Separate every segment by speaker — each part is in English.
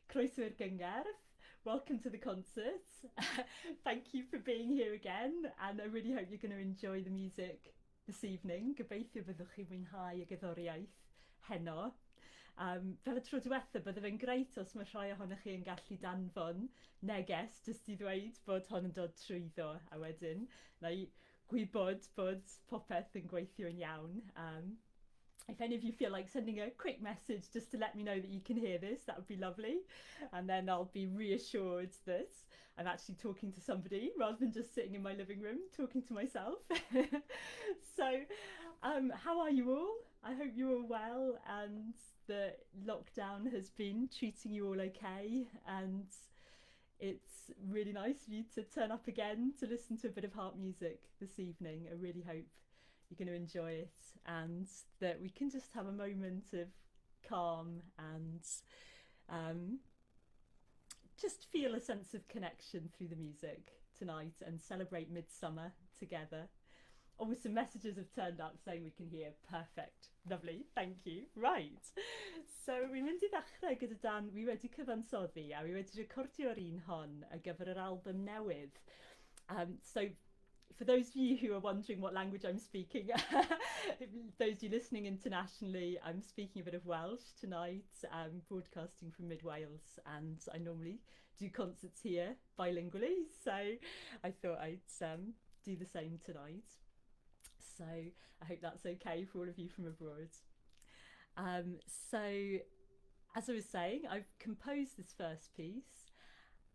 Speaker 1: Croeso i'r gyngerdd. Welcome to the concert. Thank you for being here again, and I really hope you're going to enjoy the music this evening. Gobeithio byddwch chi mwynhau y gerddoriaeth heno. Fel y tro diwetha, bydde fe'n greit os mae rhai ohonych chi yn gallu danfon neges jyst i ddweud bod hon yn dod trwyddo, a wedyn na i gwybod bod popeth yn gweithio yn iawn. If any of you feel like sending a quick message just to let me know that you can hear this, that would be lovely. And then I'll be reassured that I'm actually talking to somebody rather than just sitting in my living room talking to myself. So, how are you all? I hope you're all well and the lockdown has been treating you all okay. And it's really nice of you to turn up again to listen to a bit of harp music this evening. I really hope you're going to enjoy it and that we can just have a moment of calm and just feel a sense of connection through the music tonight and celebrate Midsummer together. Oh, some messages have turned up saying we can hear. Perfect. Lovely. Thank you. Right. So, wi'n mynd i ddechrau gyda Dan. Wi wedi cyfansoddi a wi wedi recordio'r un hon ar gyfer yr album newydd. So, for those of you who are wondering what language I'm speaking, those of you listening internationally, I'm speaking a bit of Welsh tonight. I'm broadcasting from Mid Wales, and I normally do concerts here bilingually, so I thought I'd do the same tonight. So I hope that's okay for all of you from abroad. So as I was saying, I've composed this first piece.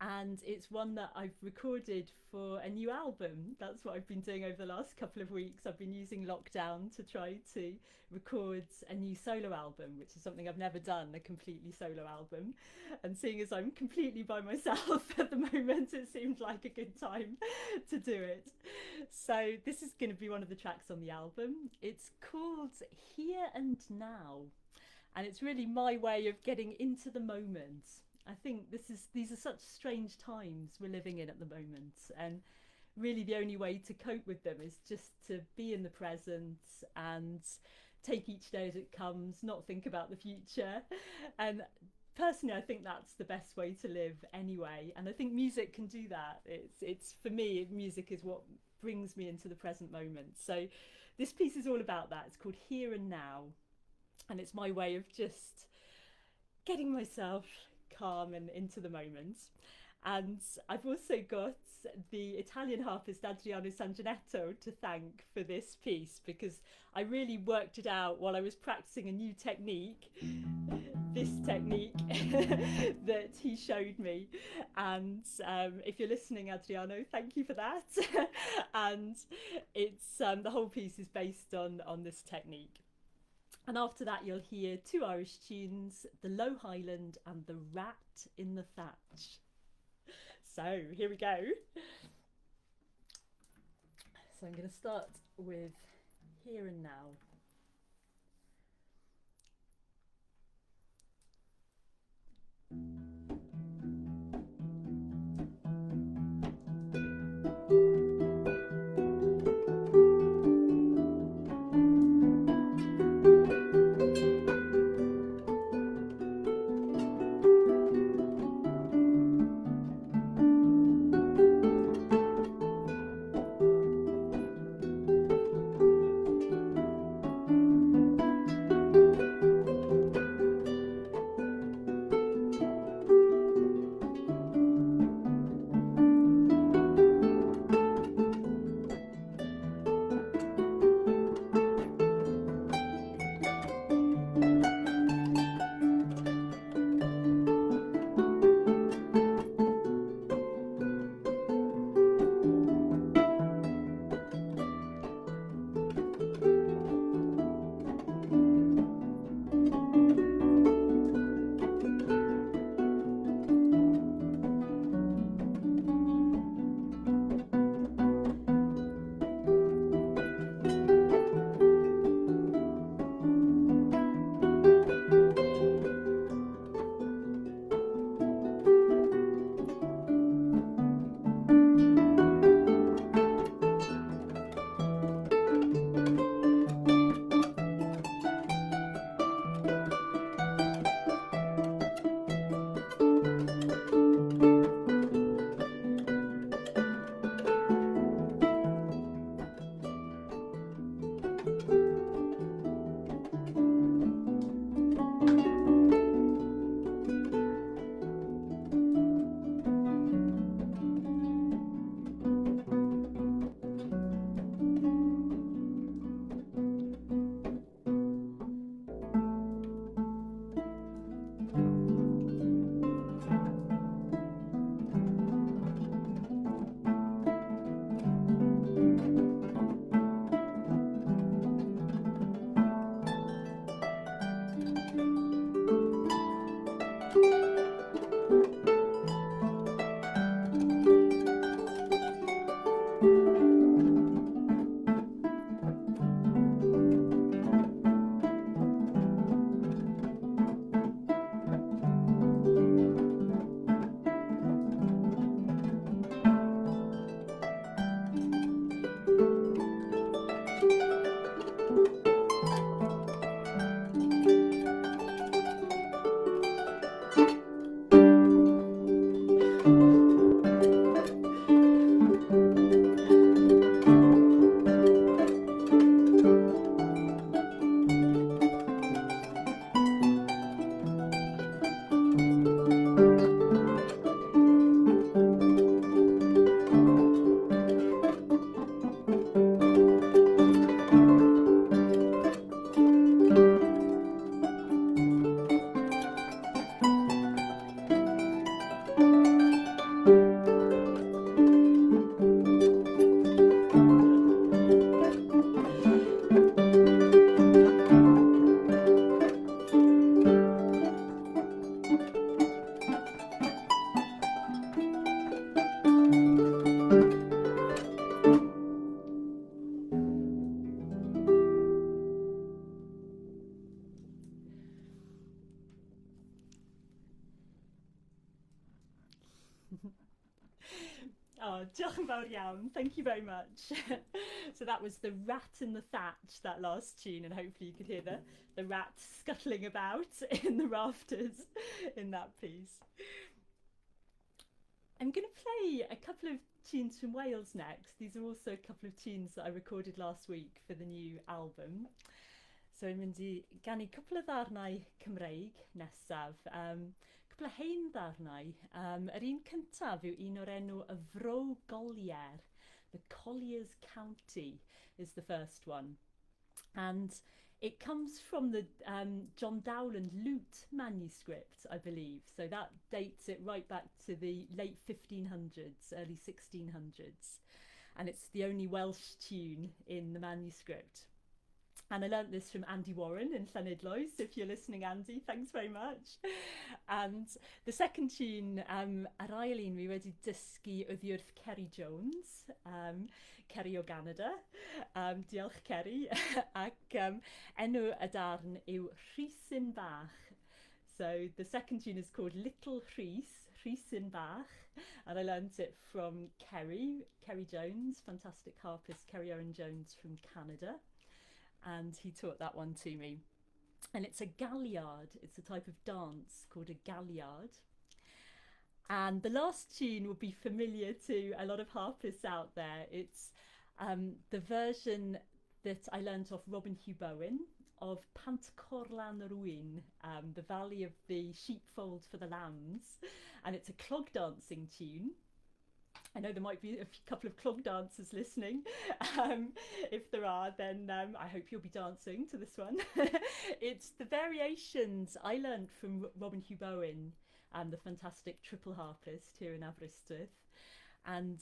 Speaker 1: And it's one that I've recorded for a new album. That's what I've been doing over the last couple of weeks. I've been using lockdown to try to record a new solo album, which is something I've never done, a completely solo album. And seeing as I'm completely by myself at the moment, it seemed like a good time to do it. So this is going to be one of the tracks on the album. It's called Here and Now. And it's really my way of getting into the moment. I think these are such strange times we're living in at the moment, and really the only way to cope with them is just to be in the present and take each day as it comes, not think about the future. And personally, I think that's the best way to live anyway, and I think music can do that. It's for me, music is what brings me into the present moment. So this piece is all about that. It's called Here and Now, and it's my way of just getting myself calm and into the moment. And I've also got the Italian harpist Adriano Sanginetto to thank for this piece, because I really worked it out while I was practicing a new technique, this technique that he showed me. And if you're listening, Adriano, thank you for that. And it's the whole piece is based on this technique. And after that, you'll hear two Irish tunes, The Low Highland and The Rat in the Thatch. So here we go. So I'm going to start with Here and Now. Oh, diolch yn fawr iawn. Thank you very much. So that was the rat in the thatch, that last tune, and hopefully you could hear the rat scuttling about in the rafters in that piece. I'm going to play a couple of tunes from Wales next. These are also a couple of tunes that I recorded last week for the new album. So I'm mynd I ganu cwpl o ddarnau Cymreig nesaf. Cwpl o hein ddarnau. Yr un cyntaf yw un o'r enw y Fro Golier. The Collier's County is the first one. And it comes from the John Dowland lute manuscript, I believe. So that dates it right back to the late 1500s, early 1600s. And it's the only Welsh tune in the manuscript. And I learnt this from Andy Warren in Llanidloes. So if you're listening, Andy, thanks very much. And the second tune, ar ail un fi wedi dysgu oddi wrth Ceri Jones, Ceri o Canada. Diolch Ceri. Ac enw y darn yw Rhysyn Bach. So the second tune is called Little Rhys, Rhysyn Bach. And I learnt it from Ceri Jones, fantastic harpist Ceri Owen Jones from Canada. And he taught that one to me. And it's a galliard. It's a type of dance called a galliard. And the last tune will be familiar to a lot of harpists out there. It's the version that I learnt off Robin Hugh Bowen of Pantcorlan Ruin, the Valley of the Sheepfold for the Lambs. And it's a clog dancing tune. I know there might be a couple of clog dancers listening. If there are, then I hope you'll be dancing to this one. It's the variations I learned from Robin Hugh Bowen, the fantastic triple harpist here in Aberystwyth. And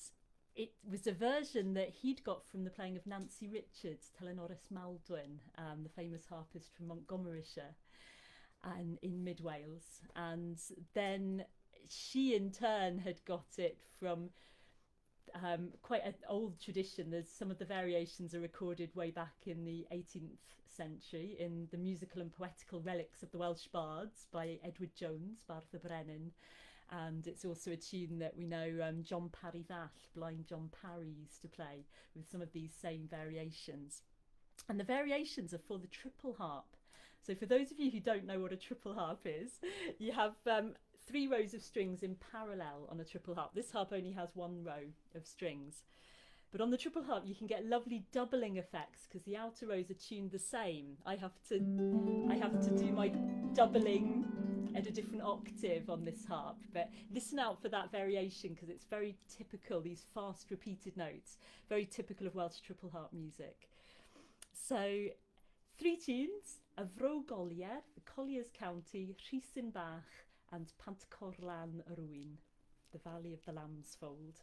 Speaker 1: it was a version that he'd got from the playing of Nancy Richards, Telenoris Maldwyn, the famous harpist from Montgomeryshire and in Mid Wales. And then she in turn had got it from quite an old tradition. There's some of the variations are recorded way back in the 18th century in the musical and poetical relics of the Welsh bards by Edward Jones, Bardd y Brenin. And it's also a tune that we know John Parry Vall, blind John Parry, used to play with some of these same variations. And the variations are for the triple harp. So for those of you who don't know what a triple harp is, you have 3 rows of strings in parallel on a triple harp. This harp only has 1 row of strings. But on the triple harp you can get lovely doubling effects because the outer rows are tuned the same. I have to do my doubling at a different octave on this harp. But listen out for that variation because it's very typical, these fast repeated notes, very typical of Welsh triple harp music. So 3 tunes, a Fro Golier, the Collier's County, Rhysyn Bach, and Pantcorlan Ruin, the Valley of the Lamb's Fold.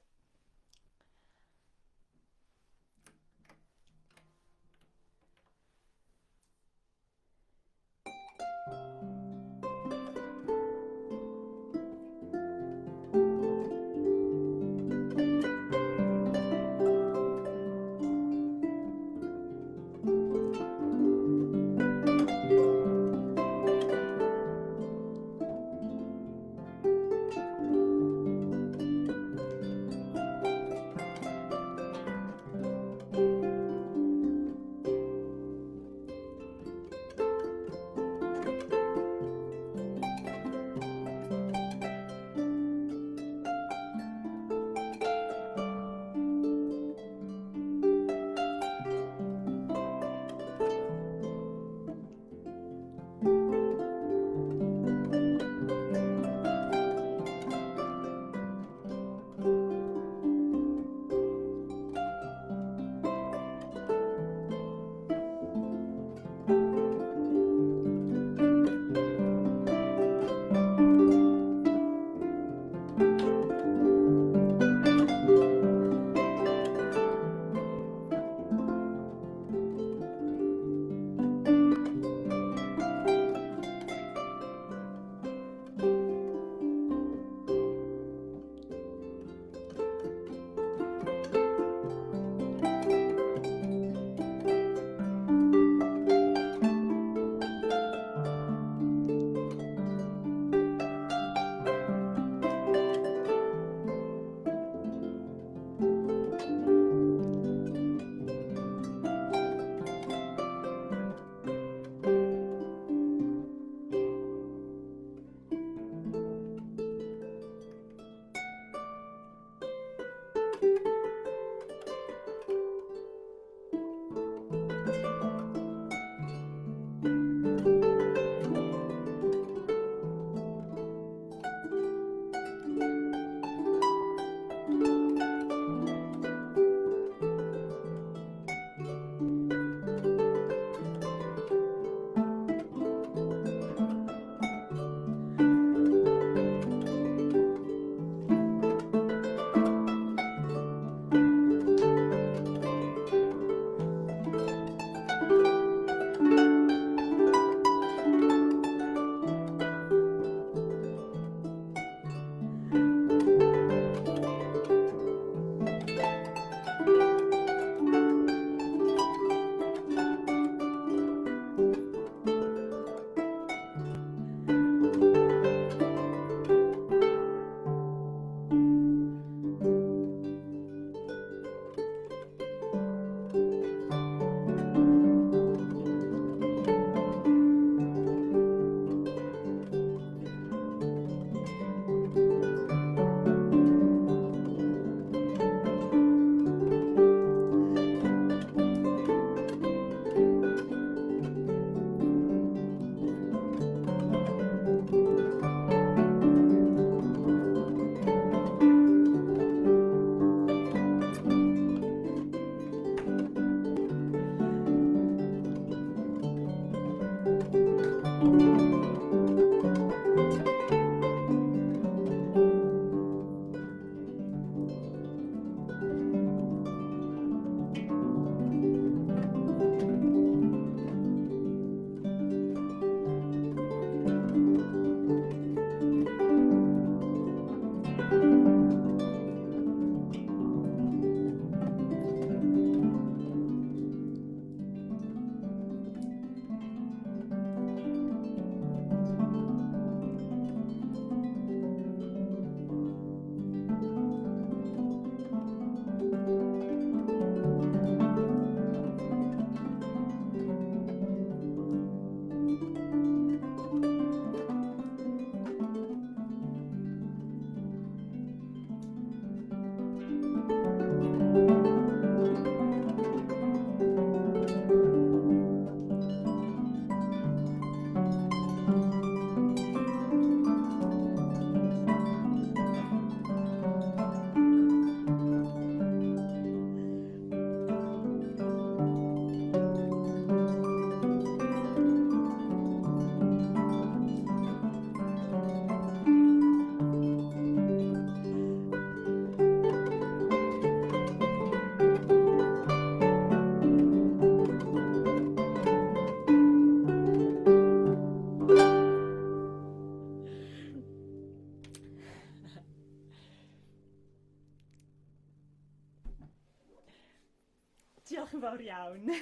Speaker 1: diolch yn fawr iawn.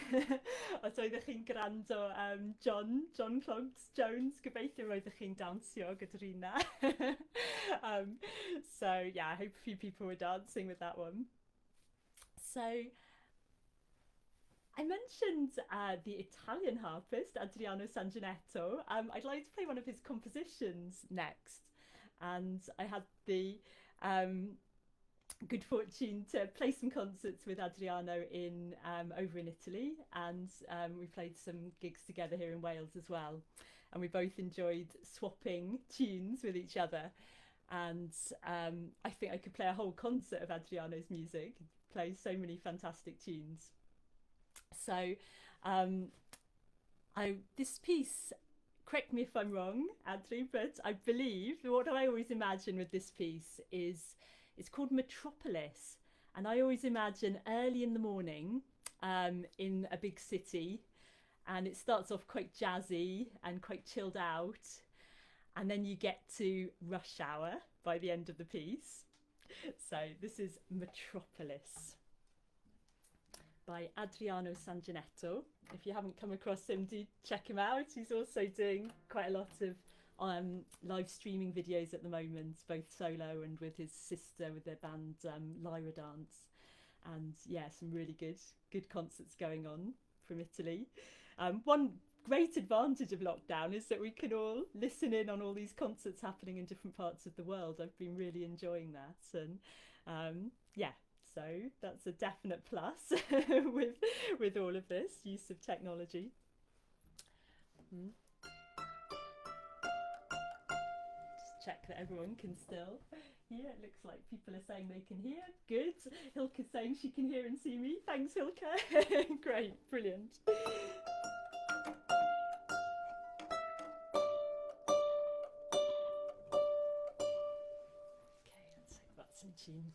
Speaker 1: Os oeddech chi'n gwrando John Clogs Jones, gobeithio roeddech chi'n dansio gyda rhywna. So yeah, I hope a few people were dancing with that one. So I mentioned the Italian harpist Adriano Sanguinetto. I'd like to play one of his compositions next, and I had the good fortune to play some concerts with Adriano in over in Italy, and we played some gigs together here in Wales as well, and we both enjoyed swapping tunes with each other. And I think I could play a whole concert of Adriano's music. He plays so many fantastic tunes. So this piece, correct me if I'm wrong, Adri, but I believe what I always imagine with this piece is it's called Metropolis, and I always imagine early in the morning in a big city, and it starts off quite jazzy and quite chilled out, and then you get to rush hour by the end of the piece. So this is Metropolis by Adriano Sanguinetto. If you haven't come across him, do check him out. He's also doing quite a lot of live streaming videos at the moment, both solo and with his sister with their band Lyra Dance. And yeah, some really good concerts going on from Italy. One great advantage of lockdown is that we can all listen in on all these concerts happening in different parts of the world. I've been really enjoying that, and yeah, so that's a definite plus with all of this use of technology. Just check that everyone can still hear. It looks like people are saying they can hear. Good. Hilke's saying she can hear and see me. Thanks, Hilke. Great, brilliant. Okay, let's hope that's in tune.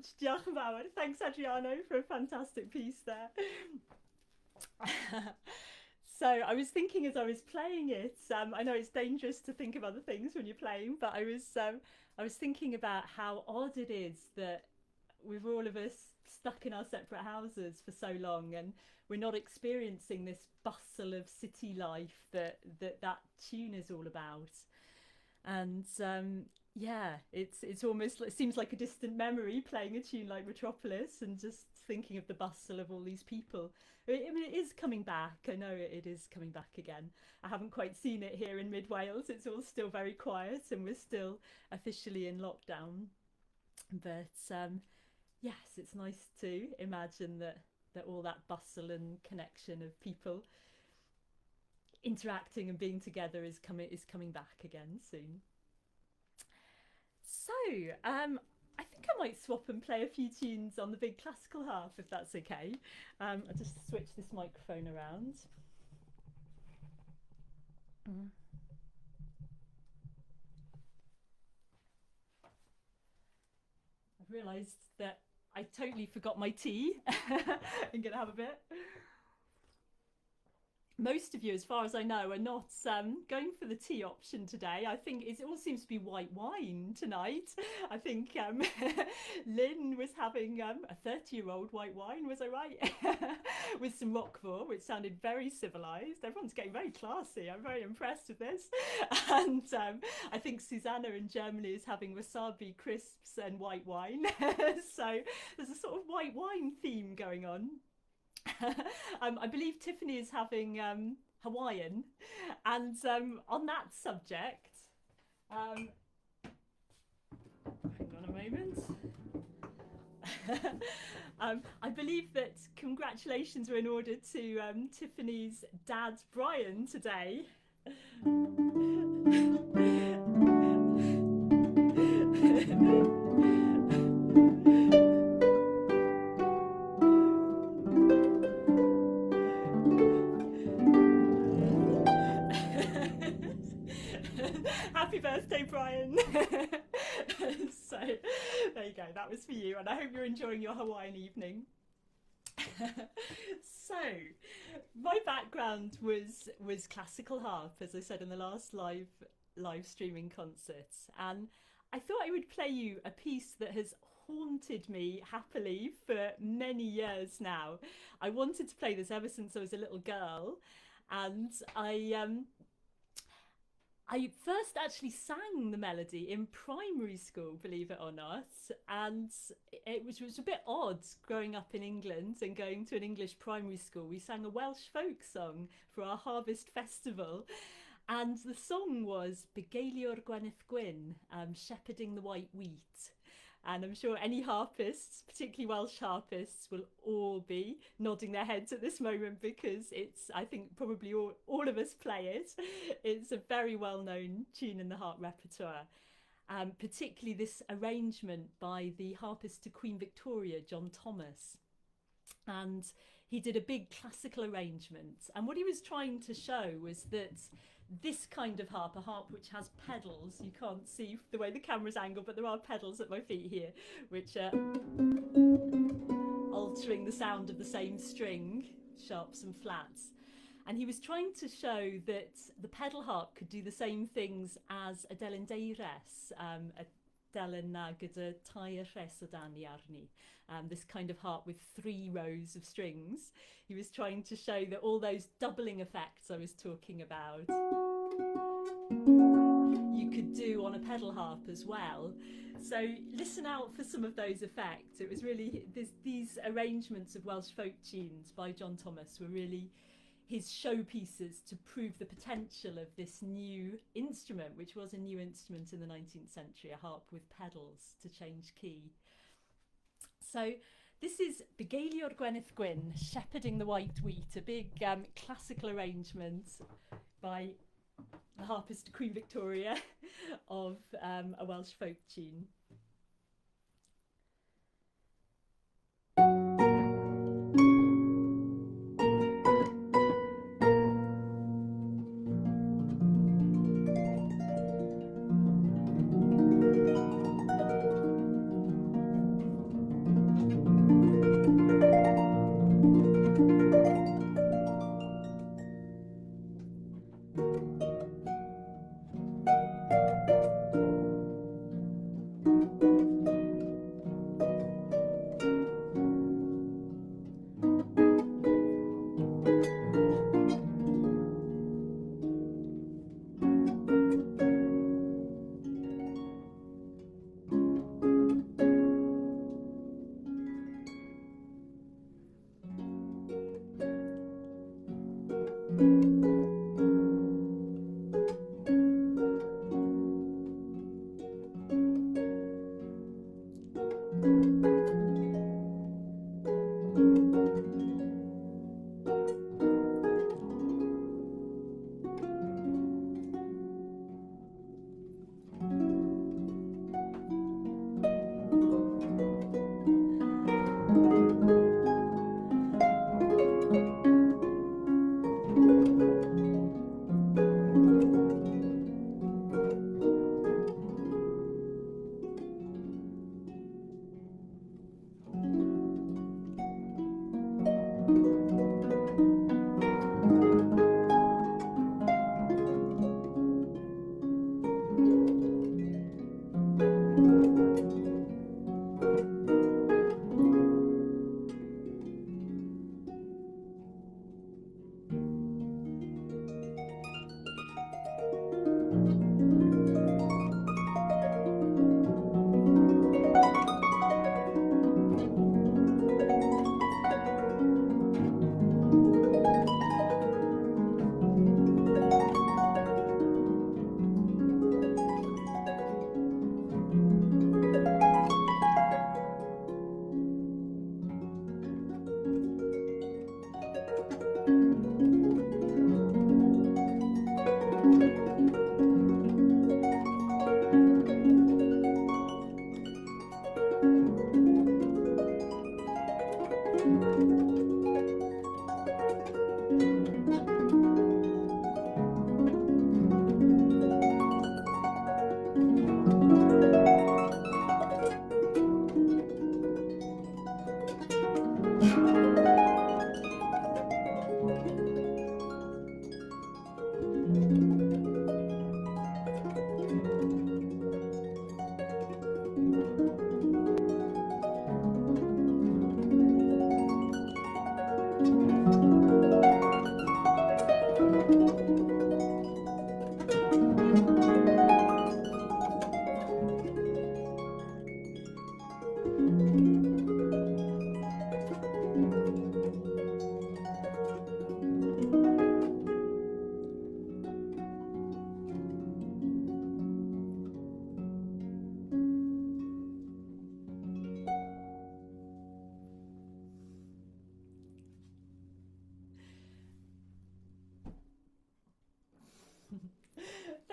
Speaker 1: much. Diolch yn fawr. Thanks, Adriano, for a fantastic piece there. So I was thinking as I was playing it, I know it's dangerous to think of other things when you're playing, but I was thinking about how odd it is that with all of us stuck in our separate houses for so long, and we're not experiencing this bustle of city life that tune is all about. And yeah, it's almost, it seems like a distant memory playing a tune like Metropolis and just thinking of the bustle of all these people. I mean, it is coming back. I know it is coming back again. I haven't quite seen it here in Mid Wales. It's all still very quiet and we're still officially in lockdown. But yes, it's nice to imagine that all that bustle and connection of people interacting and being together is coming back again soon. So I think I might swap and play a few tunes on the big classical harp, if that's okay. I'll just switch this microphone around. I've realised that I totally forgot my tea. I'm going to have a bit. Most of you, as far as I know, are not going for the tea option today. I think it all seems to be white wine tonight. I think Lynn was having a 30-year-old white wine, was I right? With some Roquefort, which sounded very civilised. Everyone's getting very classy. I'm very impressed with this. And I think Susanna in Germany is having wasabi crisps and white wine. So there's a sort of white wine theme going on. I believe Tiffany is having Hawaiian, and on that subject, hang on a moment. I believe that congratulations are in order to Tiffany's dad, Brian, today. Happy birthday, Brian. So there you go, that was for you, and I hope you're enjoying your Hawaiian evening. So my background was classical harp, as I said in the last live streaming concerts, and I thought I would play you a piece that has haunted me happily for many years now. I wanted to play this ever since I was a little girl, and I first actually sang the melody in primary school, believe it or not, and it was a bit odd growing up in England and going to an English primary school. We sang a Welsh folk song for our harvest festival, and the song was Begeiliwr Gwenith Gwyn, Shepherding the White Wheat. And I'm sure any harpists, particularly Welsh harpists, will all be nodding their heads at this moment, because it's, I think probably all of us play it. It's a very well-known tune in the harp repertoire, particularly this arrangement by the harpist to Queen Victoria, John Thomas. And he did a big classical arrangement. And what he was trying to show was that this kind of harp, a harp which has pedals, you can't see the way the camera's angled, but there are pedals at my feet here, which are altering the sound of the same string, sharps and flats. And he was trying to show that the pedal harp could do the same things as a delyn deires, a delyn na gyda tair rhes o dan I arni, this kind of harp with 3 rows of strings. He was trying to show that all those doubling effects I was talking about, you could do on a pedal harp as well. So listen out for some of those effects. It was really, these arrangements of Welsh folk tunes by John Thomas were really his showpieces to prove the potential of this new instrument, which was a new instrument in the 19th century, a harp with pedals to change key. So this is Begeiliwr Gwenith Gwyn, Shepherding the White Wheat, a big classical arrangement by the harpist Queen Victoria of a Welsh folk tune.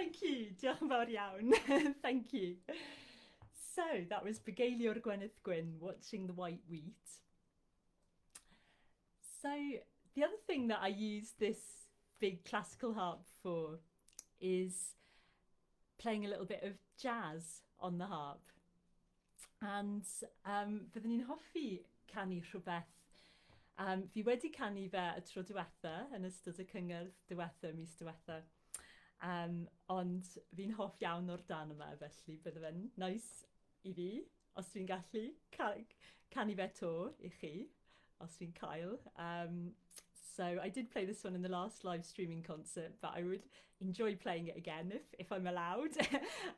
Speaker 1: Thank you, diolch yn fawr iawn. Thank you. So that was Bugeilio'r Gwenith Gwyn, Watching the White Wheat. So the other thing that I use this big classical harp for is playing a little bit of jazz on the harp. And byddwn ni'n hoffi canu rhywbeth. Fi wedi canu fe y tro diwetha yn ystod y cyngor diwetha, mis diwetha. Ond fi'n hoff iawn o'r dan yma, felly bydde fe'n nice i fi, os dwi'n gallu canu fe to i chi, os fi'n cael. So I did play this one in the last live streaming concert, but I would enjoy playing it again if I'm allowed.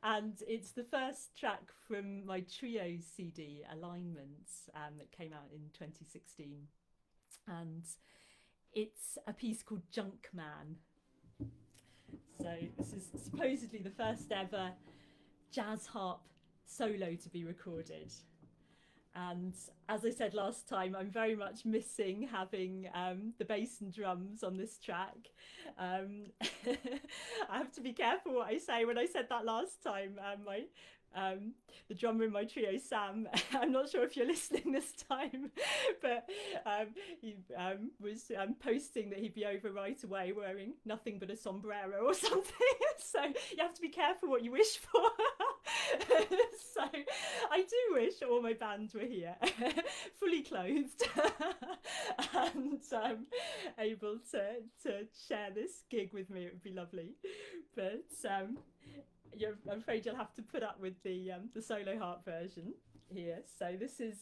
Speaker 1: And it's the first track from my trio CD, Alignments, that came out in 2016. And it's a piece called Junk Man. So this is supposedly the first ever jazz harp solo to be recorded. And as I said last time, I'm very much missing having the bass and drums on this track. I have to be careful what I say. When I said that last time, the drummer in my trio, Sam, I'm not sure if you're listening this time, but he was posting that he'd be over right away wearing nothing but a sombrero or something. So you have to be careful what you wish for. So I do wish all my band were here, fully clothed and able to share this gig with me. It would be lovely. But I'm afraid you'll have to put up with the solo harp version here. So this is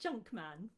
Speaker 1: Junk Man.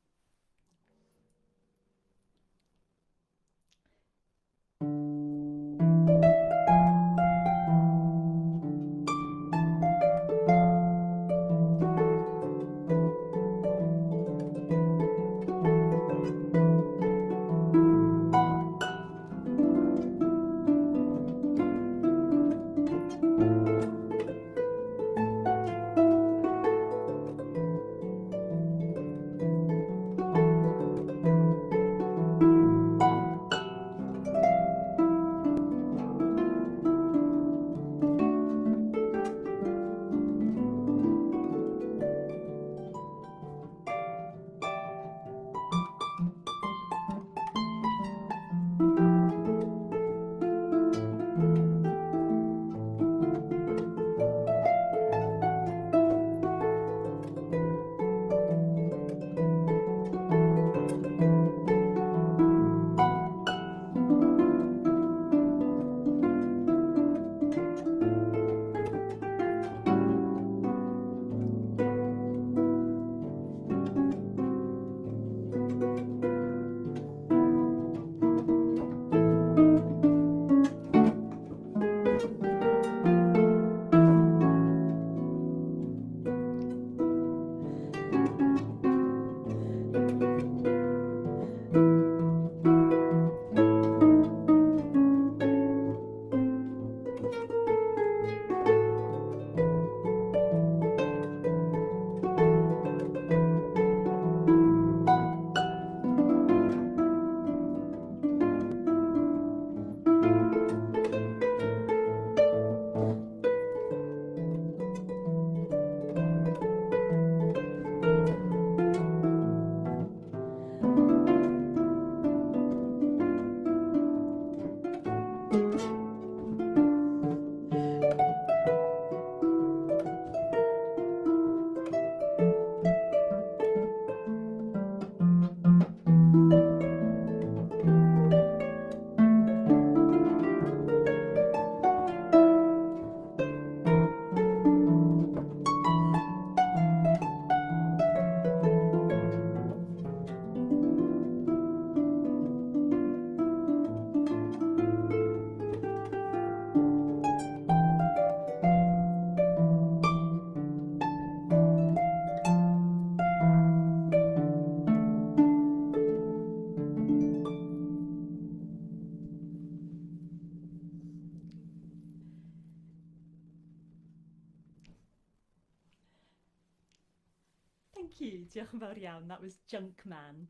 Speaker 1: diolch yn fawr iawn. That was Junk Man.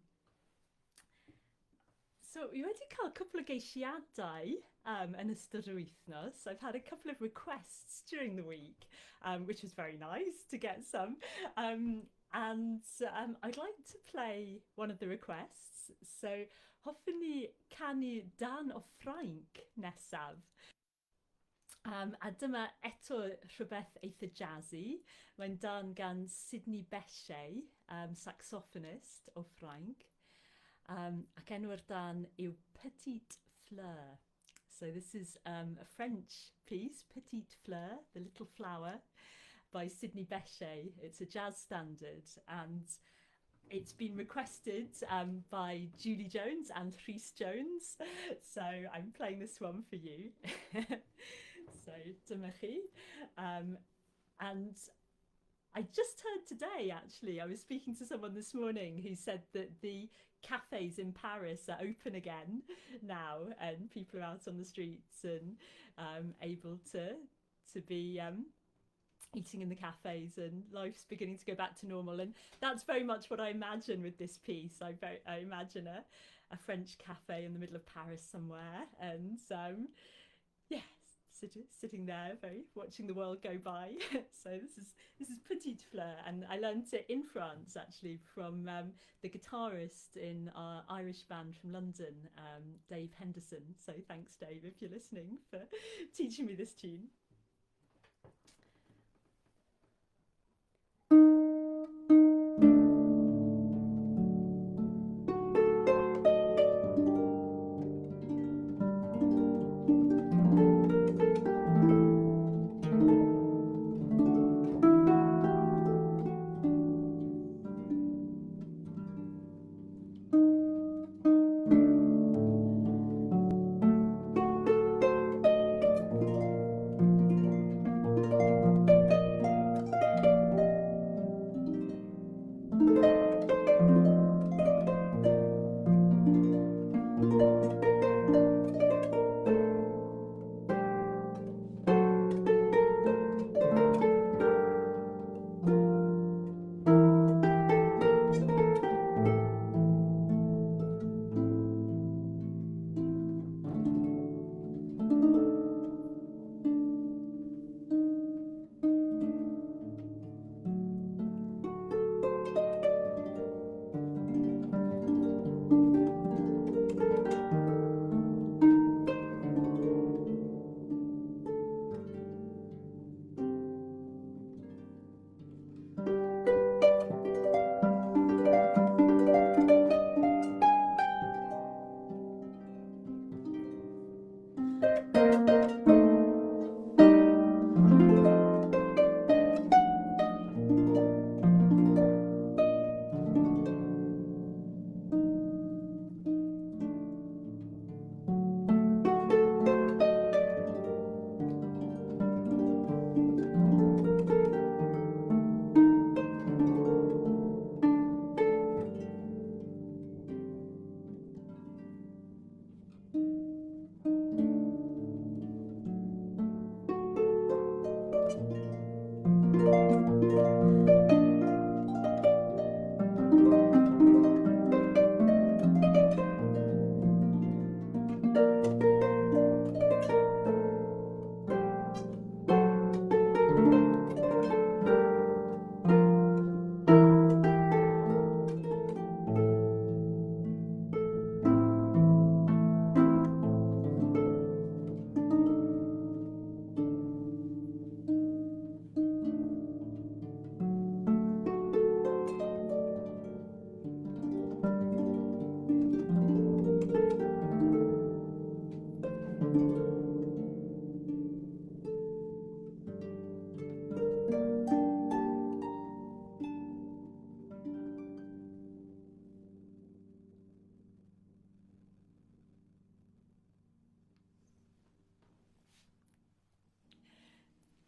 Speaker 1: So, we wedi cael couple of geisiadau yn ystod yr wythnos. I've had a couple of requests during the week, which was very nice to get some. And I'd like to play one of the requests. So, hoffwn ni canu dan o Ffrainc nesaf. A dyma eto rhywbeth eitha jazzy. Mae'n dan gan Sydney Bechet, saxophonist o Ffrainc. Ac enw'r dan yw Petite Fleur. So this is a French piece, Petite Fleur, The Little Flower, by Sydney Bechet. It's a jazz standard, and it's been requested by Julie Jones and Rhys Jones. So I'm playing this one for you. So dyma chi. And I just heard today, actually, I was speaking to someone this morning who said that the cafes in Paris are open again now, and people are out on the streets and able to be eating in the cafes, and life's beginning to go back to normal. And that's very much what I imagine with this piece. I imagine a French cafe in the middle of Paris somewhere, and yes, sitting there, watching the world go by. So this is Petite Fleur, and I learned it in France actually from the guitarist in our Irish band from London, Dave Henderson. So thanks, Dave, if you're listening, for teaching me this tune.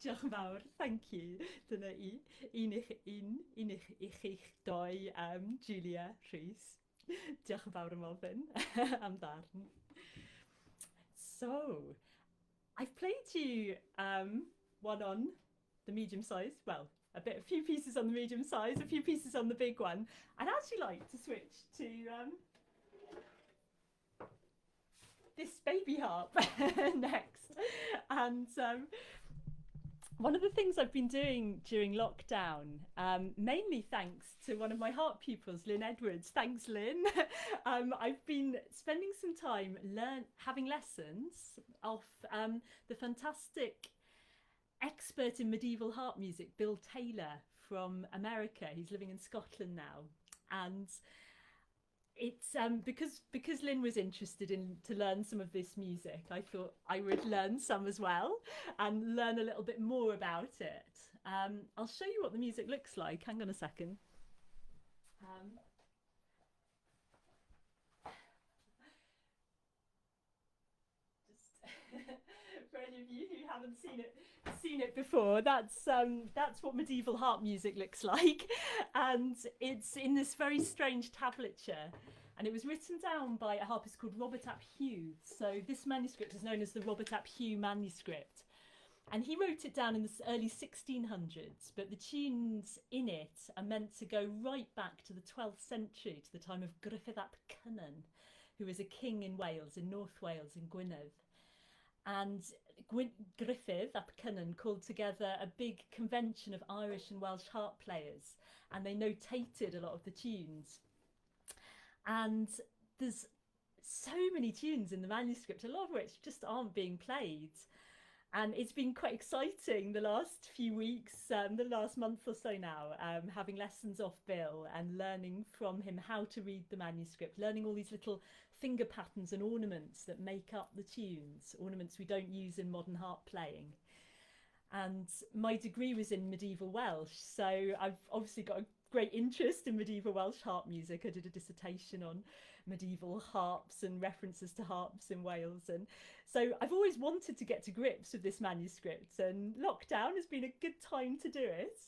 Speaker 1: Diolch yn fawr, thank you. Dyna un i chi'ch doi, Julia, Rhys. Diolch yn fawr am ofyn am ddarn. So, I've played you one on the medium size, well, a few pieces on the medium size, a few pieces on the big one. I'd actually like to switch to this baby harp next. And one of the things I've been doing during lockdown, mainly thanks to one of my harp pupils, Lynn Edwards. Thanks, Lynn. I've been spending some time having lessons off the fantastic expert in medieval harp music, Bill Taylor from America. He's living in Scotland now. And it's because Lynn was interested to learn some of this music, I thought I would learn some as well and learn a little bit more about it. I'll show you what the music looks like. Hang on a second. Just for any of you who haven't seen it before, that's what medieval harp music looks like, and it's in this very strange tablature, and it was written down by a harpist called Robert ap Hugh. So this manuscript is known as the Robert ap Hugh manuscript, and he wrote it down in the early 1600s, but the tunes in it are meant to go right back to the 12th century, to the time of Gruffydd ap Cynan, who was a king in Wales, in North Wales, in Gwynedd. And Gruffydd ap Cynan called together a big convention of Irish and Welsh harp players, and they notated a lot of the tunes. And there's so many tunes in the manuscript, a lot of which just aren't being played. And it's been quite exciting the last few weeks, the last month or so now, having lessons off Bill and learning from him how to read the manuscript, learning all these little finger patterns and ornaments that make up the tunes, ornaments we don't use in modern harp playing. And my degree was in medieval Welsh, so I've obviously got a great interest in medieval Welsh harp music. I did a dissertation on medieval harps and references to harps in Wales, and so I've always wanted to get to grips with this manuscript, and lockdown has been a good time to do it.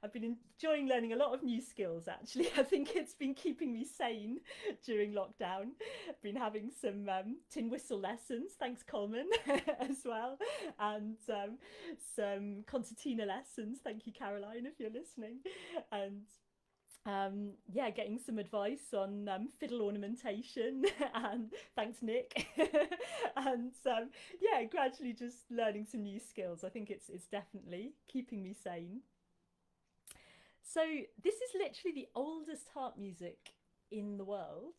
Speaker 1: I've been enjoying learning a lot of new skills, actually. I think it's been keeping me sane during lockdown. I've been having some tin whistle lessons, thanks Coleman, as well, and some concertina lessons, thank you Caroline if you're listening, and yeah, getting some advice on fiddle ornamentation, and thanks Nick, and yeah, gradually just learning some new skills. I think it's definitely keeping me sane. So this is literally the oldest harp music in the world,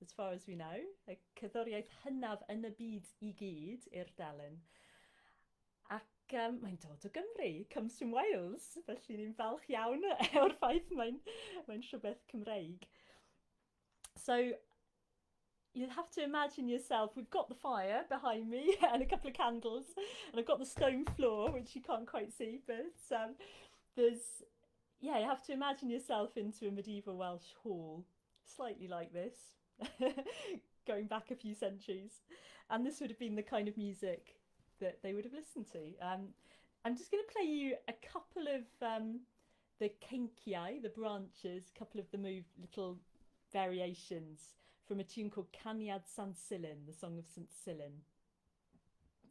Speaker 1: as far as we know. Y cerddoriaeth hynaf yn y byd I gyd i'r dalen. Ac mae'n dod o Gymru, comes from Wales, felly ni'n falch iawn o'r ffaith mae'n rhywbeth Cymreig. So you have to imagine yourself, we've got the fire behind me and a couple of candles, and I've got the stone floor, which you can't quite see, but there's, yeah, you have to imagine yourself into a medieval Welsh hall, slightly like this, going back a few centuries. And this would have been the kind of music that they would have listened to. I'm just going to play you a couple of the cenciau, the branches, a couple of the little variations from a tune called Caniad San Cilyn, the Song of St. Cilyn.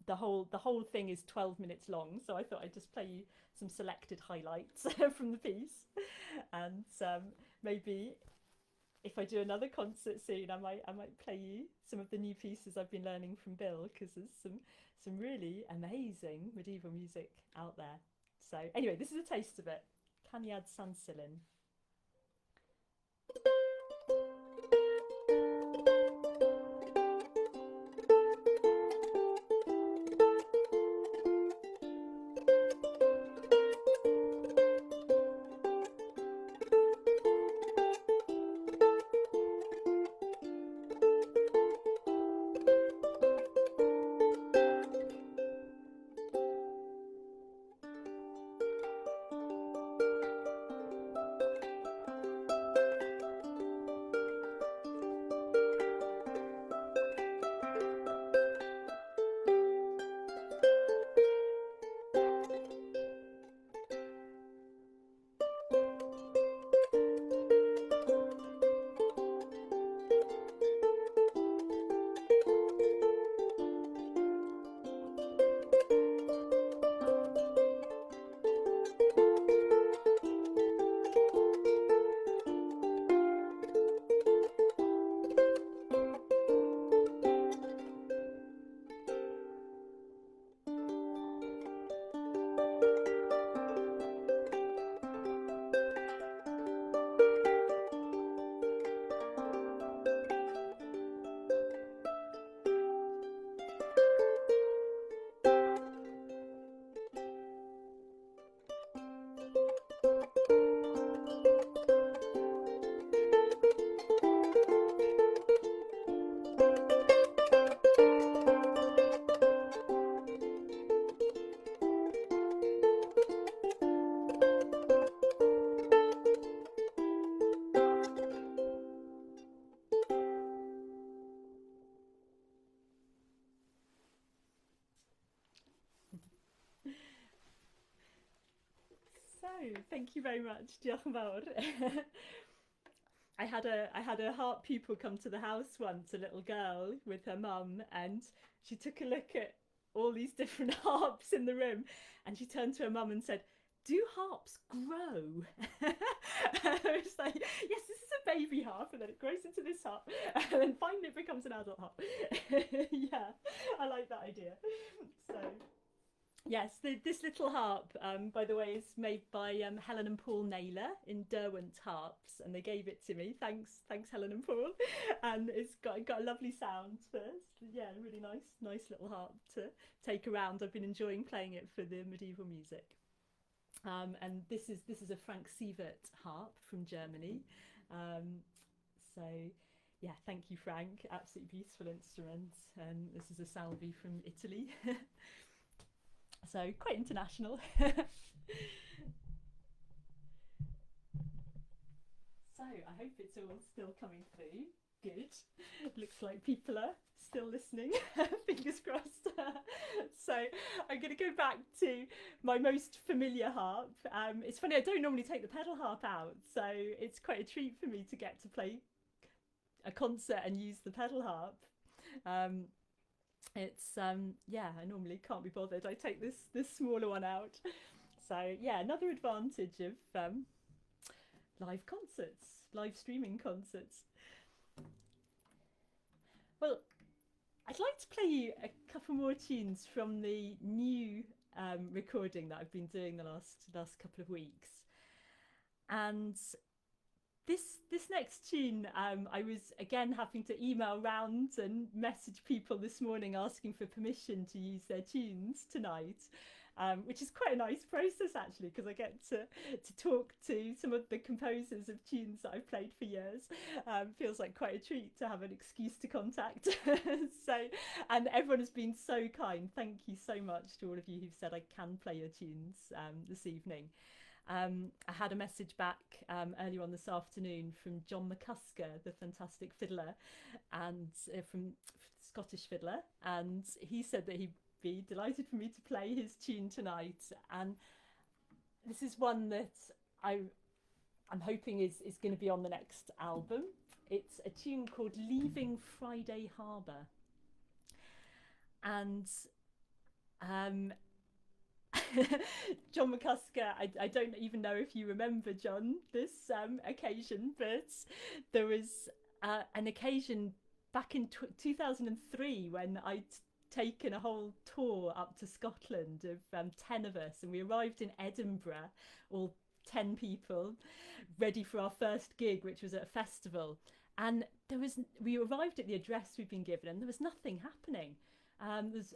Speaker 1: The whole thing is 12 minutes long, so I thought I'd just play you some selected highlights from the piece, and maybe if I do another concert soon, I might play you some of the new pieces I've been learning from Bill, because there's some really amazing medieval music out there. So anyway, this is a taste of it. Caniad San Cilyn. thank you very much. Diolch yn fawr. I had a harp pupil come to the house once, a little girl with her mum, and she took a look at all these different harps in the room, and she turned to her mum and said, "Do harps grow?" I was like, "Yes, this is a baby harp, and then it grows into this harp, and then finally it becomes an adult harp." Yeah, I like that idea. So. Yes, this little harp, by the way, is made by Helen and Paul Naylor in Derwent Harps, and they gave it to me. Thanks, Helen and Paul. And it's got a lovely sound first. Yeah, really nice little harp to take around. I've been enjoying playing it for the medieval music. And this is a Frank Sievert harp from Germany. So yeah, thank you, Frank. Absolutely beautiful instrument. And this is a Salvi from Italy. So quite international. So I hope it's all still coming through. Good. Looks like people are still listening. Fingers crossed. So I'm going to go back to my most familiar harp. It's funny, I don't normally take the pedal harp out, so it's quite a treat for me to get to play a concert and use the pedal harp. It's yeah, I normally can't be bothered. I take this smaller one out. So yeah, another advantage of live concerts, live streaming concerts. Well, I'd like to play you a couple more tunes from the new recording that I've been doing the last couple of weeks. And this next tune, I was again having to email round and message people this morning asking for permission to use their tunes tonight, which is quite a nice process actually, because I get to talk to some of the composers of tunes that I've played for years. Feels like quite a treat to have an excuse to contact. So, and everyone has been so kind. Thank you so much to all of you who've said I can play your tunes this evening. I had a message back earlier on this afternoon from John McCusker, the fantastic fiddler, and from Scottish fiddler, and he said that he'd be delighted for me to play his tune tonight. And this is one that I'm hoping is going to be on the next album. It's a tune called "Leaving Friday Harbour," and John McCusker, I don't even know if you remember, John, this occasion, but there was an occasion back in 2003 when I'd taken a whole tour up to Scotland of 10 of us, and we arrived in Edinburgh, all 10 people, ready for our first gig, which was at a festival. And we arrived at the address we'd been given, and there was nothing happening.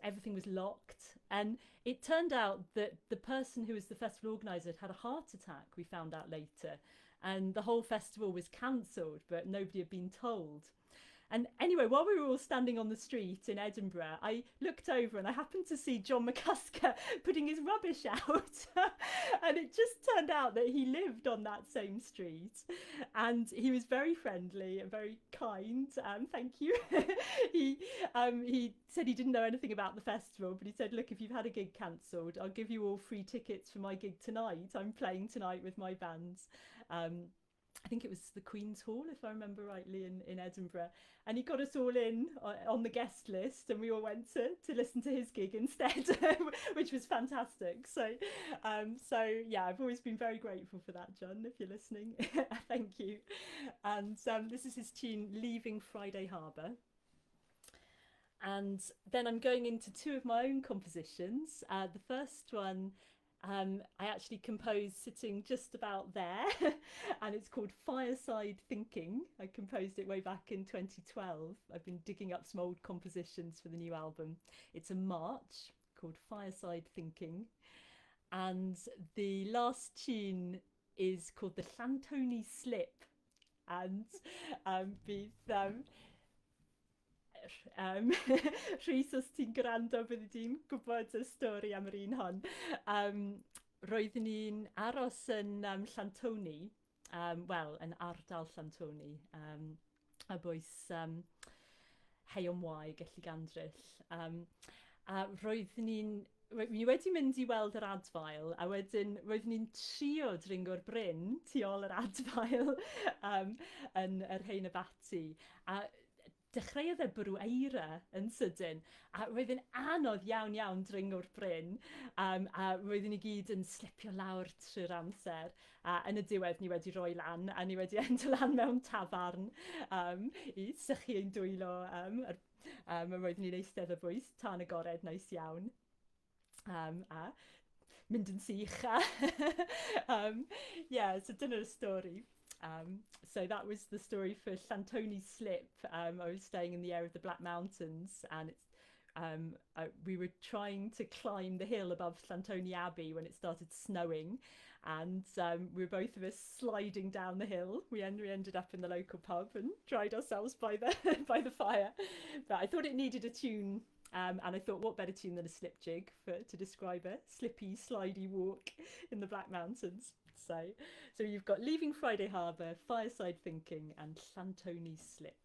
Speaker 1: Everything was locked, and it turned out that the person who was the festival organizer had a heart attack, we found out later, and the whole festival was cancelled, but nobody had been told. And anyway, while we were all standing on the street in Edinburgh, I looked over and I happened to see John McCusker putting his rubbish out. And it just turned out that he lived on that same street. And he was very friendly and very kind. Thank you. He said he didn't know anything about the festival, but he said, "Look, if you've had a gig cancelled, I'll give you all free tickets for my gig tonight. I'm playing tonight with my bands." I think it was the Queen's Hall, if I remember rightly, in Edinburgh. And he got us all in on the guest list, and we all went to listen to his gig instead, which was fantastic. So yeah, I've always been very grateful for that, John, if you're listening. Thank you. And this is his tune, "Leaving Friday Harbour." And then I'm going into two of my own compositions. The first one I actually composed sitting just about there, and it's called "Fireside Thinking." I composed it way back in 2012. I've been digging up some old compositions for the new album. It's a march called "Fireside Thinking," and the last tune is called "The Llantoni Slip," and Rhys, os ti'n gwrando, byddi di'n gwybod y stori am yr un hon. Roeddwn ni'n aros yn Llantoni, wel, yn ardal Llantoni, a bwys Heion Waeg, Gelli Gandryll. Roeddwn ni'n Ni wedi mynd i weld yr adfail, a wedyn roeddwn ni'n trio dringo'r bryn tu ôl yr adfail yn yr Rhain y Bati. A dechreuodd e bwrw eira yn sydyn, a roedd yn anodd iawn iawn dringo'r bryn, a roeddwn ni gyd yn slipio lawr trwy'r amser. A yn y diwedd ni wedi rhoi lan, a ni wedi endo lan mewn tafarn i sychu ein dwylo. A roeddwn ni'n eistedd y bwys, tan agored nice iawn. A mynd yn sych. Yeah, so dyna'r stori. So that was the story for Llantoni's Slip. I was staying in the area of the Black Mountains, and we were trying to climb the hill above Llantoni Abbey when it started snowing, and we were both of us sliding down the hill. We ended up in the local pub and dried ourselves by the by the fire. But I thought it needed a tune. And I thought, what better tune than a slip jig to describe a slippy, slidey walk in the Black Mountains. So you've got Leaving Friday Harbour, Fireside Thinking, and Llantoni's Slip.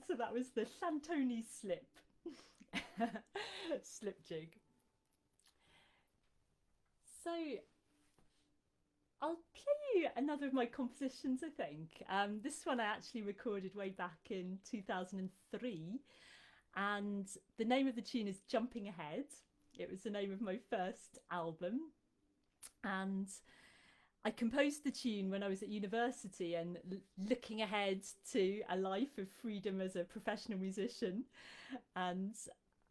Speaker 1: So that was the Llantoni slip. Slip jig. So I'll play you another of my compositions, I think. This one I actually recorded way back in 2003, and the name of the tune is Jumping Ahead. It was the name of my first album, and I composed the tune when I was at university and looking ahead to a life of freedom as a professional musician. And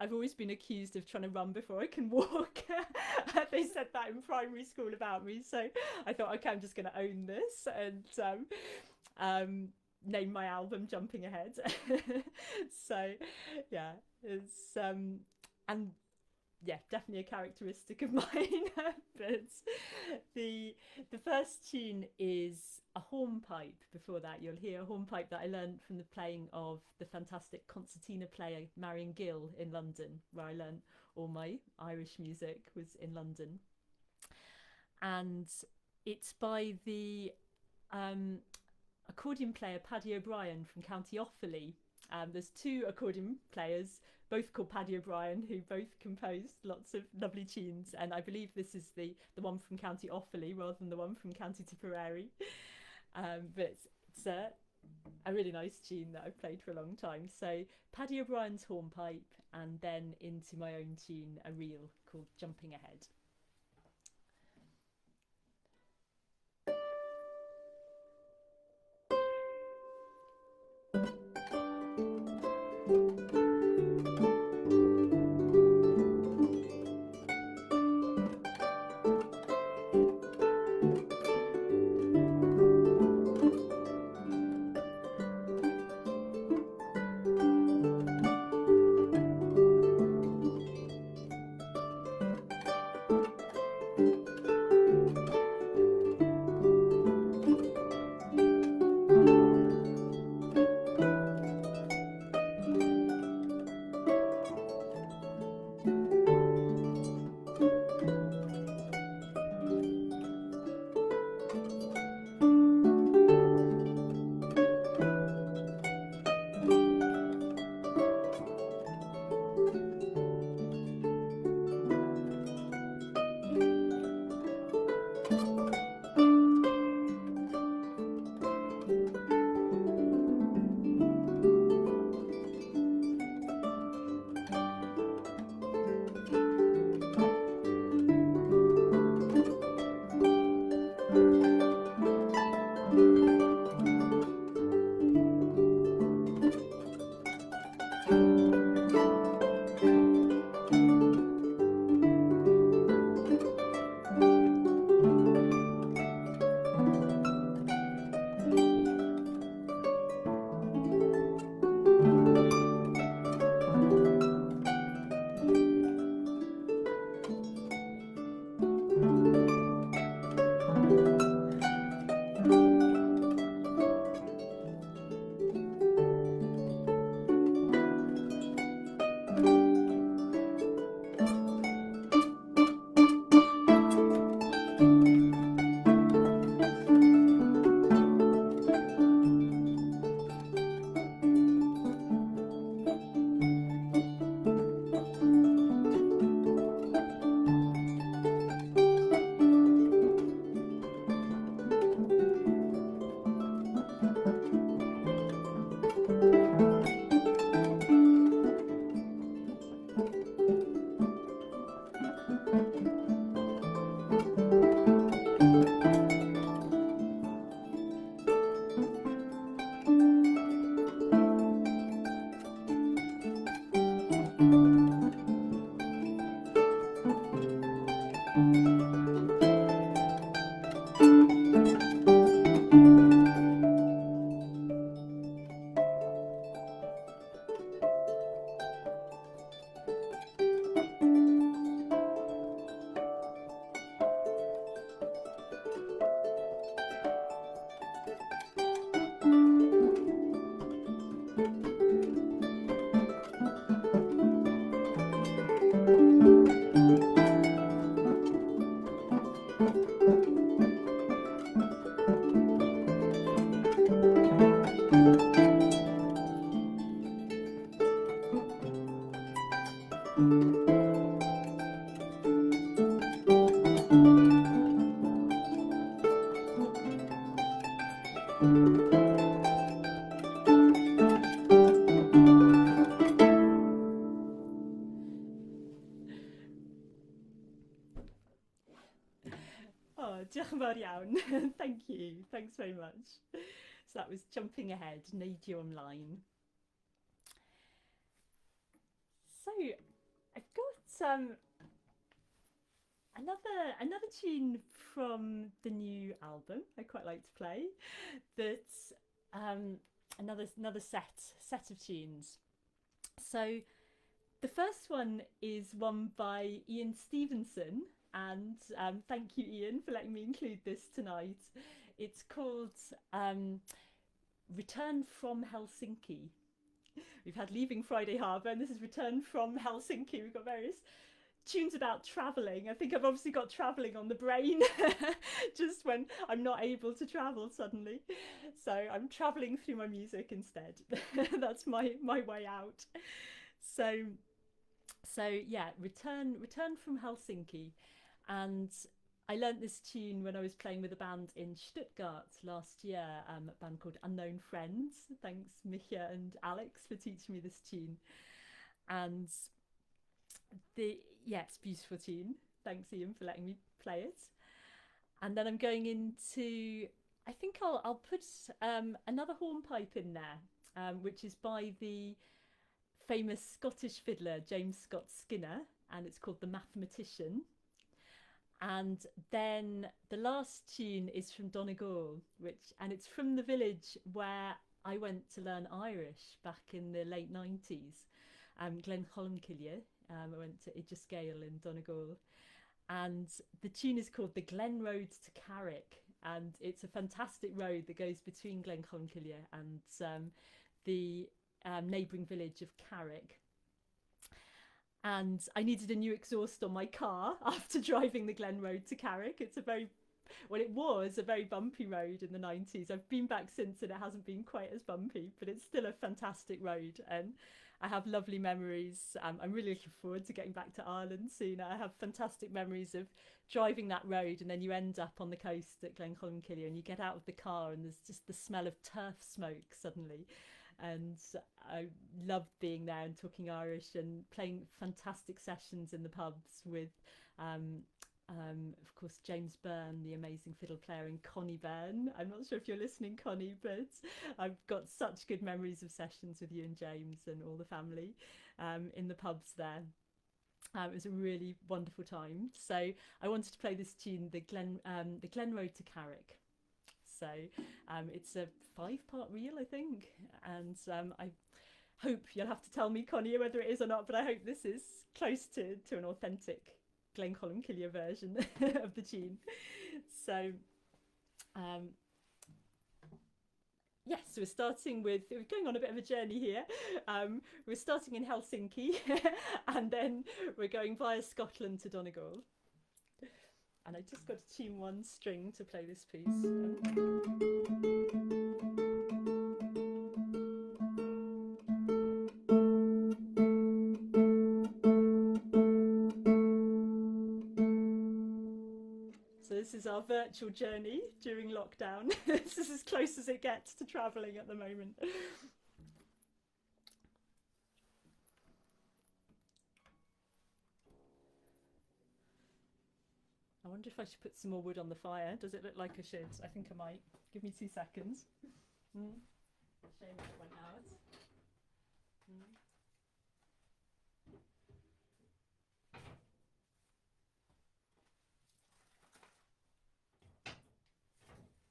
Speaker 1: I've always been accused of trying to run before I can walk. They said that in primary school about me, so I thought, okay, I'm just going to own this and name my album Jumping Ahead. So yeah, it's and yeah, definitely a characteristic of mine. But the first tune is a hornpipe. Before that, you'll hear a hornpipe that I learned from the playing of the fantastic concertina player Marion Gill in London, where I learned all my Irish music was in London. And it's by the accordion player Paddy O'Brien from County Offaly. There's two accordion players, both called Paddy O'Brien, who both composed lots of lovely tunes, and I believe this is the one from County Offaly rather than the one from County Tipperary. But it's a really nice tune that I've played for a long time. So Paddy O'Brien's hornpipe, and then into my own tune, a reel called Jumping Ahead. Oh, diolch yn fawr iawn. Thank you. Thanks very much. So that was Jumping Ahead, Neidio Ymlaen. So I've got another tune from the new album I quite like to play. That's another set of tunes. So the first one is one by Ian Stevenson, and thank you, Ian, for letting me include this tonight. It's called Return from Helsinki. We've had Leaving Friday Harbour, and this is Return from Helsinki. We've got various tunes about travelling. I think I've obviously got travelling on the brain just when I'm not able to travel suddenly. So I'm travelling through my music instead. That's my way out. So yeah, Return from Helsinki. And I learnt this tune when I was playing with a band in Stuttgart last year, a band called Unknown Friends. Thanks Micha and Alex for teaching me this tune. And it's a beautiful tune. Thanks Ian for letting me play it. And then I'm going into, I think I'll put another hornpipe in there, which is by the famous Scottish fiddler James Scott Skinner, and it's called The Mathematician. And then the last tune is from Donegal, and it's from the village where I went to learn Irish back in the late 90s, Glen Columcille. I went to Idriscale in Donegal, and the tune is called The Glen Road to Carrick, and it's a fantastic road that goes between Glen Columcille and the neighbouring village of Carrick. And I needed a new exhaust on my car after driving the Glen Road to Carrick. It was a very bumpy road in the 90s. I've been back since and it hasn't been quite as bumpy, but it's still a fantastic road. And I have lovely memories. I'm really looking forward to getting back to Ireland soon. I have fantastic memories of driving that road, and then you end up on the coast at Glen Columcille and you get out of the car and there's just the smell of turf smoke suddenly. And I loved being there and talking Irish and playing fantastic sessions in the pubs with, of course, James Byrne, the amazing fiddle player, and Connie Byrne. I'm not sure if you're listening, Connie, but I've got such good memories of sessions with you and James and all the family in the pubs there. It was a really wonderful time. So I wanted to play this tune, the Glen Road to Carrick. So it's a 5-part reel, I think, and I hope you'll have to tell me, Connie, whether it is or not, but I hope this is close to an authentic Glen Columcille version of the tune. So yes, so we're going on a bit of a journey here. We're starting in Helsinki and then we're going via Scotland to Donegal. And I just got to tune one string to play this piece. So this is our virtual journey during lockdown. This is as close as it gets to travelling at the moment. I wonder if I should put some more wood on the fire. Does it look like I should? I think I might. Give me 2 seconds. Shame it went out.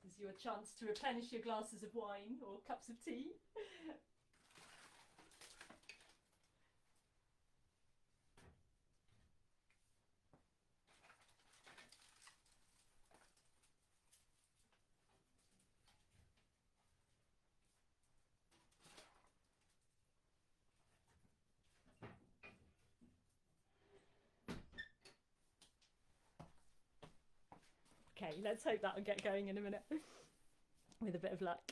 Speaker 1: This is your chance to replenish your glasses of wine or cups of tea. Okay, let's hope that'll get going in a minute with a bit of luck.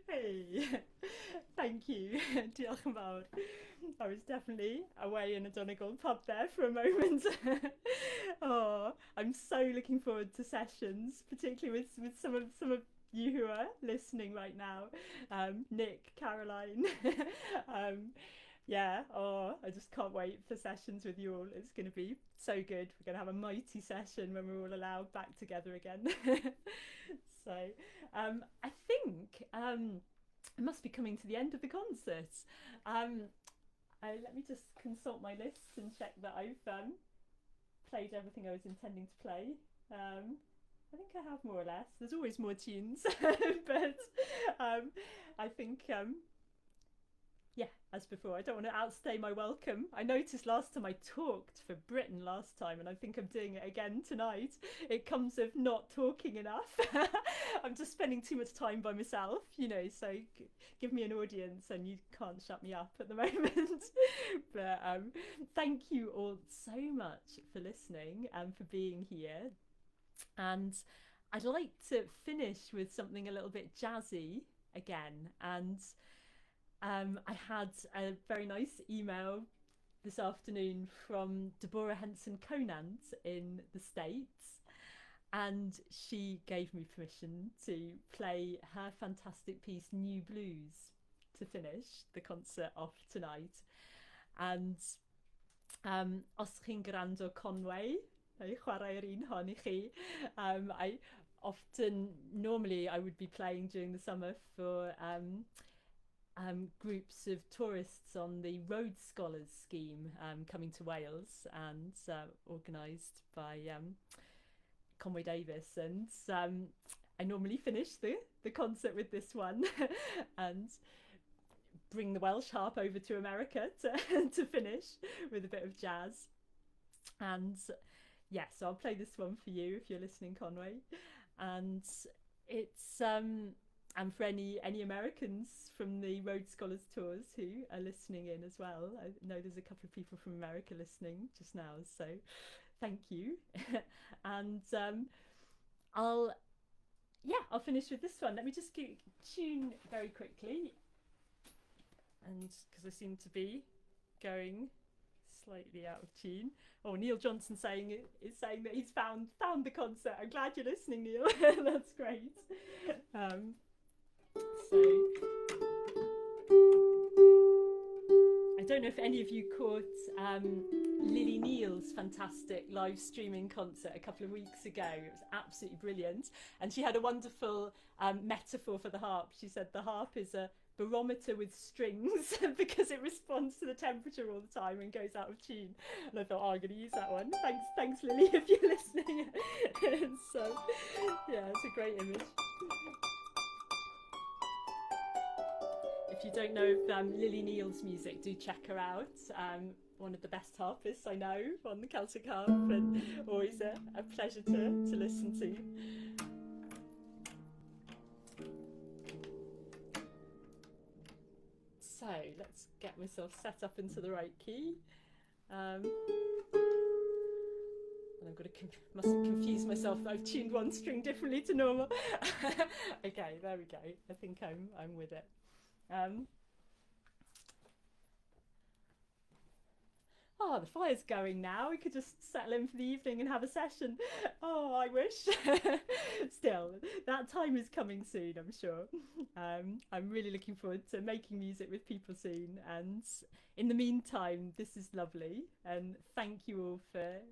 Speaker 1: Hey, thank you. Diolch yn fawr. I was definitely away in a Donegal pub there for a moment. Oh, I'm so looking forward to sessions, particularly with some of you who are listening right now. Nick, Caroline. um, yeah, oh, I just can't wait for sessions with you all. It's going to be so good. We're going to have a mighty session when we're all allowed back together again. So, I think I must be coming to the end of the concert. Let me just consult my lists and check that I've played everything I was intending to play. I think I have more or less. There's always more tunes, but I think yeah, as before, I don't want to outstay my welcome. I noticed last time I talked for Britain last time, and I think I'm doing it again tonight. It comes of not talking enough. I'm just spending too much time by myself, so give me an audience and you can't shut me up at the moment. But thank you all so much for listening and for being here. And I'd like to finish with something a little bit jazzy again. And I had a very nice email this afternoon from Deborah Henson Conant in the States, and she gave me permission to play her fantastic piece New Blues to finish the concert off tonight. And os chi'n gwrando Conway, neu chwarae'r un hon I chi, I often, normally I would be playing during the summer for groups of tourists on the Rhodes Scholars scheme coming to Wales, and organised by Conway Davis. And I normally finish the concert with this one and bring the Welsh harp over to America to finish with a bit of jazz. And yeah, so I'll play this one for you if you're listening, Conway. And it's and for any Americans from the Rhodes Scholars Tours who are listening in as well. I know there's a couple of people from America listening just now, so thank you. And I'll finish with this one. Let me just tune very quickly, and because I seem to be going slightly out of tune. Oh, Neil Johnson is saying that he's found the concert. I'm glad you're listening, Neil. That's great. So I don't know if any of you caught Lily Neal's fantastic live streaming concert a couple of weeks ago. It was absolutely brilliant, and she had a wonderful metaphor for the harp. She said the harp is a barometer with strings because it responds to the temperature all the time and goes out of tune. And I thought, I'm going to use that one. Thanks Lily, if you're listening. So yeah, it's a great image. If you don't know Lily Neal's music, do check her out. One of the best harpists I know on the Celtic harp, and always a pleasure to listen to. So let's get myself set up into the right key. And I've got to mustn't confuse myself that I've tuned one string differently to normal. Okay, there we go. I think I'm with it. Oh, the fire's going now. We could just settle in for the evening and have a session. Oh, I wish. Still, that time is coming soon, I'm sure. I'm really looking forward to making music with people soon. And in the meantime, this is lovely. And thank you all for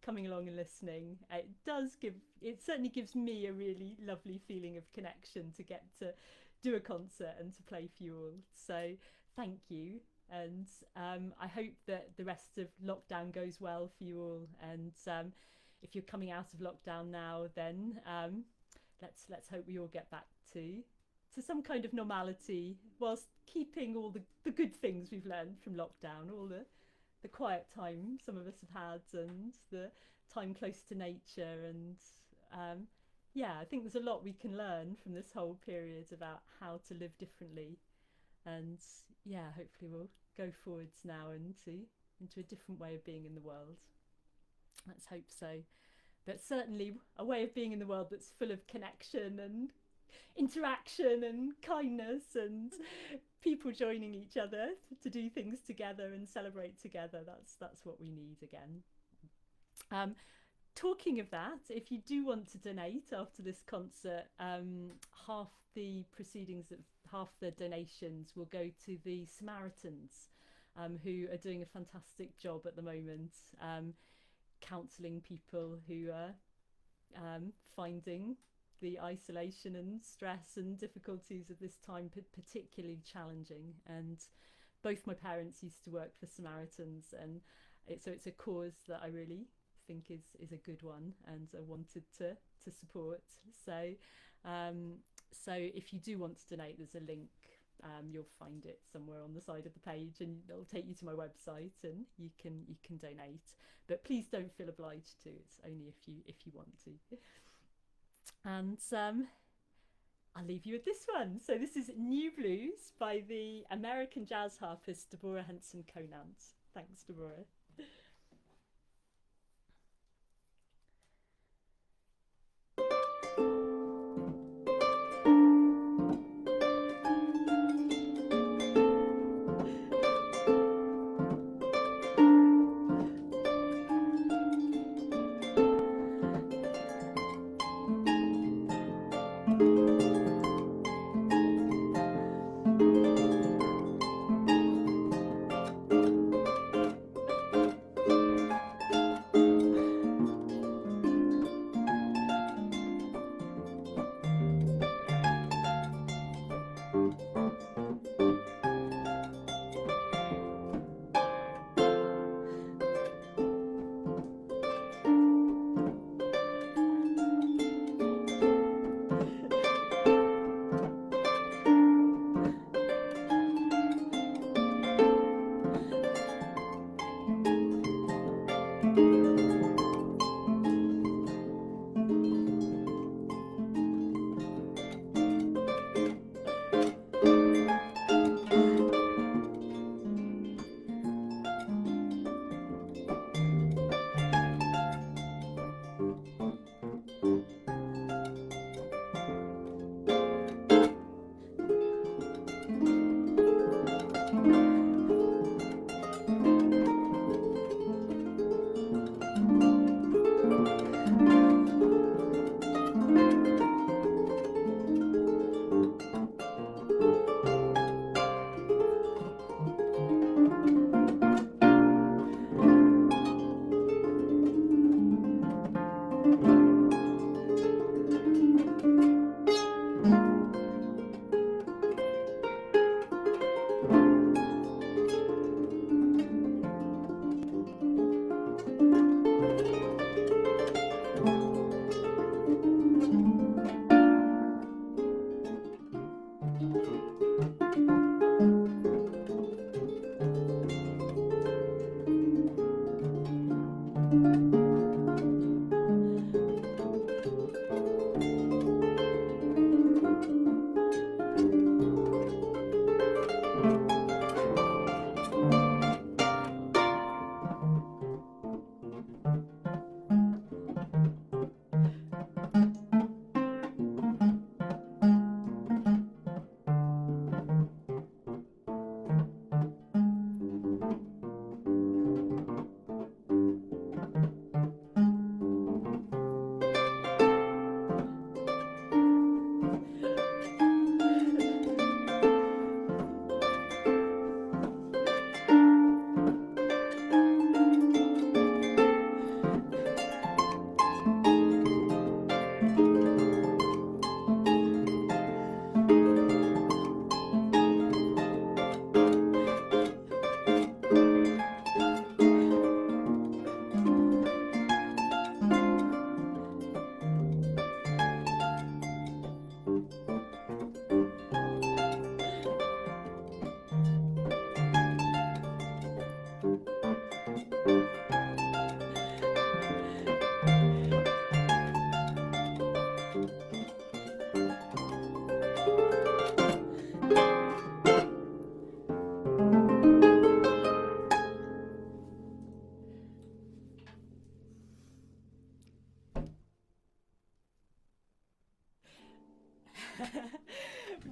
Speaker 1: coming along and listening. It certainly gives me a really lovely feeling of connection to get to do a concert and to play for you all. So thank you. And I hope that the rest of lockdown goes well for you all. And if you're coming out of lockdown now, then let's hope we all get back to some kind of normality, whilst keeping all the good things we've learned from lockdown, all the quiet time some of us have had, and the time close to nature. And yeah, I think there's a lot we can learn from this whole period about how to live differently. And yeah, hopefully we'll go forwards now into a different way of being in the world. Let's hope so. But certainly a way of being in the world that's full of connection and interaction and kindness and people joining each other to do things together and celebrate together. That's what we need again. Talking of that, if you do want to donate after this concert, half the donations will go to the Samaritans, who are doing a fantastic job at the moment, counselling people who are finding the isolation and stress and difficulties of this time particularly challenging. And both my parents used to work for Samaritans, and so it's a cause that I really think is a good one and I wanted to support. So so if you do want to donate, there's a link. You'll find it somewhere on the side of the page, and it'll take you to my website, and you can donate. But please don't feel obliged to. It's only if you want to. And I'll leave you with this one. So this is New Blues by the American jazz harpist Deborah Henson Conant. Thanks, Deborah.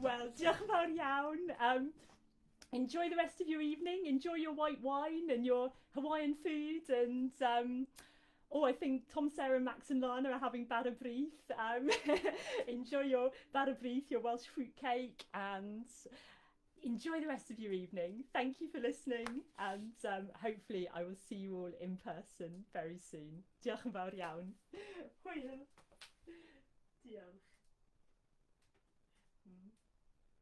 Speaker 1: Well, diolch yn fawr iawn. Enjoy the rest of your evening. Enjoy your white wine and your Hawaiian food. And I think Tom, Sarah, Max and Lana are having bada brith. Enjoy your bada brith, your Welsh fruit cake, and enjoy the rest of your evening. Thank you for listening, and hopefully I will see you all in person very soon. Diolch yn fawr iawn. Hwyl. Diolch.